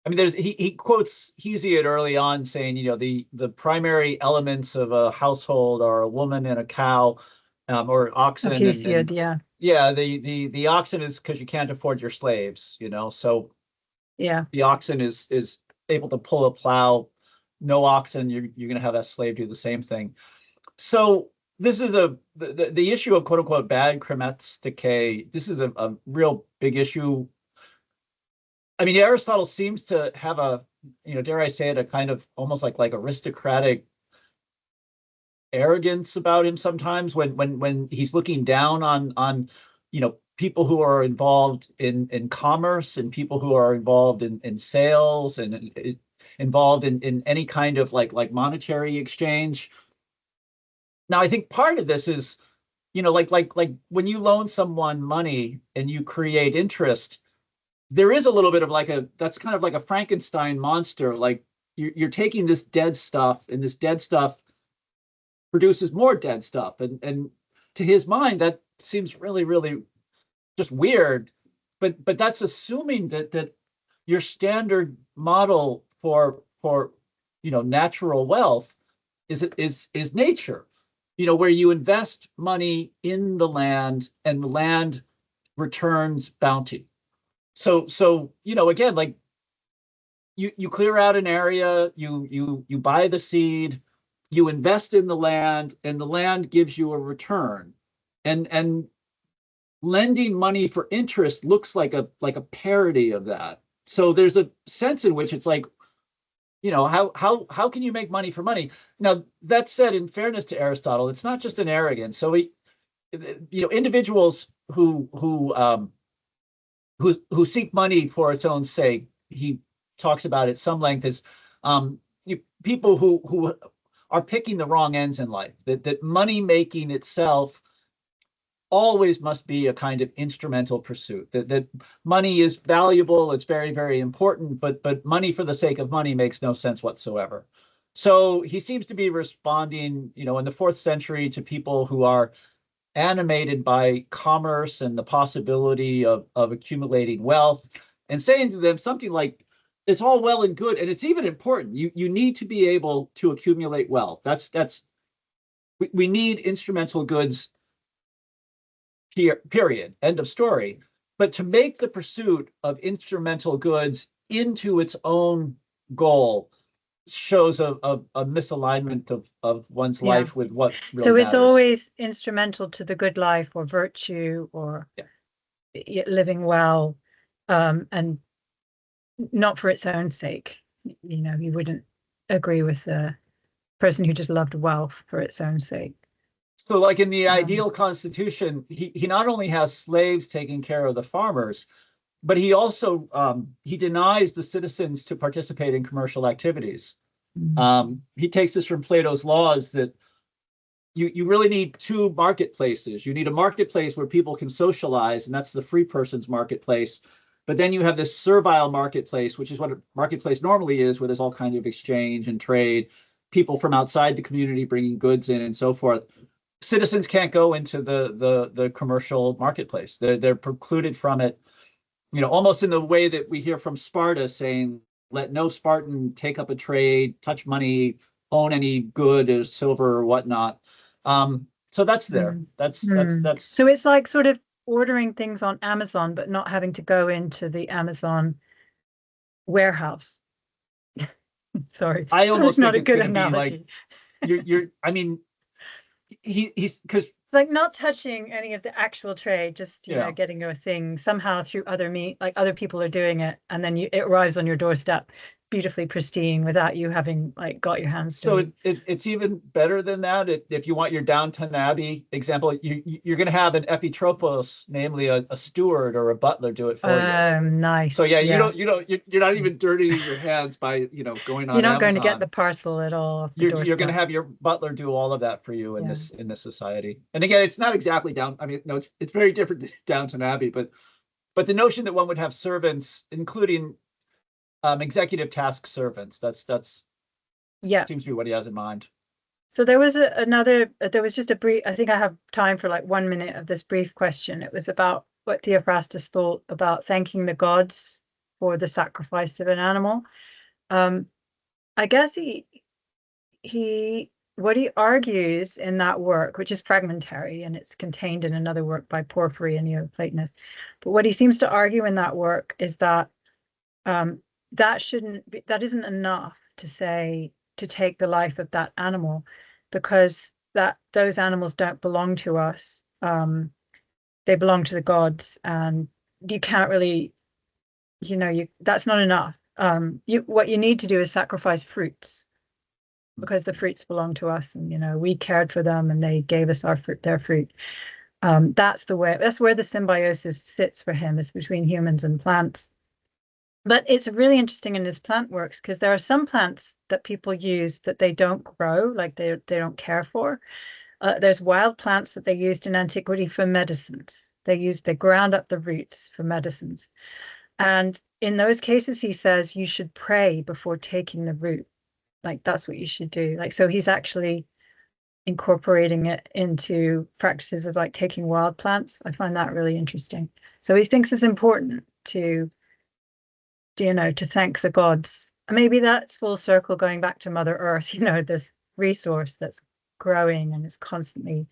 I mean, he quotes Hesiod early on saying, the primary elements of a household are a woman and a cow, or oxen. Hesiod, yeah. Yeah, the oxen is because you can't afford your slaves, so Yeah. the oxen is able to pull a plow. No oxen, you're going to have that slave do the same thing. So this is the issue of quote unquote bad Kremetz decay. This is a real big issue. I mean, Aristotle seems to have a, dare I say it, a kind of almost like aristocratic arrogance about him sometimes when he's looking down on people who are involved in commerce and people who are involved in sales and involved in any kind of like monetary exchange. Now, I think part of this is, like when you loan someone money and you create interest, there is a little bit of that's kind of like a Frankenstein monster. Like you're taking this dead stuff, and this dead stuff produces more dead stuff. And to his mind, that seems really, really just weird. But that's assuming that your standard model for natural wealth is nature, where you invest money in the land and the land returns bounty. So again, like you clear out an area, you buy the seed, you invest in the land, and the land gives you a return. And lending money for interest looks like a parody of that. So there's a sense in which it's like, how can you make money for money? Now, that said, in fairness to Aristotle, it's not just an arrogance. So individuals who seek money for its own sake, he talks about at some length, as people who are picking the wrong ends in life. That money making itself always must be a kind of instrumental pursuit. That money is valuable, it's very, very important, but money for the sake of money makes no sense whatsoever. So he seems to be responding, in the 4th century, to people who are animated by commerce and the possibility of accumulating wealth, and saying to them something like, it's all well and good, and it's even important. You need to be able to accumulate wealth. We need instrumental goods, period, end of story. But to make the pursuit of instrumental goods into its own goal shows a misalignment of one's life with what really so it's matters. Always instrumental to the good life or virtue or living well, and not for its own sake. You wouldn't agree with the person who just loved wealth for its own sake. So like in the ideal constitution, he not only has slaves taking care of the farmers, but he also he denies the citizens to participate in commercial activities. He takes this from Plato's laws that you really need 2 marketplaces. You need a marketplace where people can socialize, and that's the free person's marketplace. But then you have this servile marketplace, which is what a marketplace normally is, where there's all kinds of exchange and trade, people from outside the community bringing goods in and so forth. Citizens can't go into the commercial marketplace. They're precluded from it, almost in the way that we hear from Sparta saying, let no Spartan take up a trade, touch money, own any good or silver or whatnot. So that's there. That's so it's like sort of ordering things on Amazon, but not having to go into the Amazon warehouse. Sorry, I almost not think a good it's analogy. Be like you're I mean, he's because it's like not touching any of the actual trade, just getting your thing somehow through other people are doing it, and then it arrives on your doorstep beautifully pristine without you having got your hands dirty. So it's even better than that. If you want your Downton Abbey example, you're going to have an epitropos, namely a steward or a butler, do it for you. Nice. So you're not even dirtying your hands by going on. You're not Amazon. Going to get the parcel at all. You're going to have your butler do all of that for you in this society. And again, it's not exactly it's very different than Downton Abbey, but the notion that one would have servants, including executive task servants, that's seems to be what he has in mind. So there was there was just a brief, I think I have time for 1 minute of this brief question. It was about what Theophrastus thought about thanking the gods for the sacrifice of an animal. I guess what he argues in that work, which is fragmentary and it's contained in another work by Porphyry, a Neoplatonist, but what he seems to argue in that work is that that shouldn't be, that isn't enough to say to take the life of that animal, because those animals don't belong to us. They belong to the gods, and you can't really, that's not enough. What you need to do is sacrifice fruits, because the fruits belong to us, and we cared for them and they gave us their fruit. That's where the symbiosis sits for him, is between humans and plants. But it's really interesting in his plant works, because there are some plants that people use that they don't grow, like they don't care for. There's wild plants that they used in antiquity for medicines. They ground up the roots for medicines. And in those cases, he says you should pray before taking the root. Like, that's what you should do. Like, so he's actually incorporating it into practices of like taking wild plants. I find that really interesting. So he thinks it's important to thank the gods. Maybe that's full circle, going back to Mother Earth, this resource that's growing and is constantly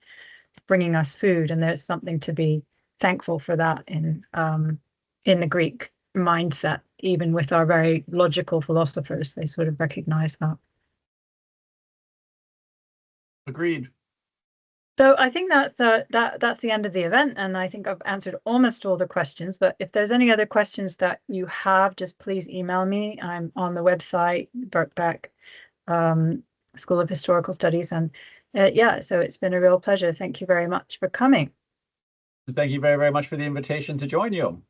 bringing us food. And there's something to be thankful for that in the Greek mindset. Even with our very logical philosophers, they sort of recognize that. Agreed. So I think that's the end of the event, and I think I've answered almost all the questions. But if there's any other questions that you have, just please email me. I'm on the website, Birkbeck School of Historical Studies, and so it's been a real pleasure. Thank you very much for coming. Thank you very, very much for the invitation to join you.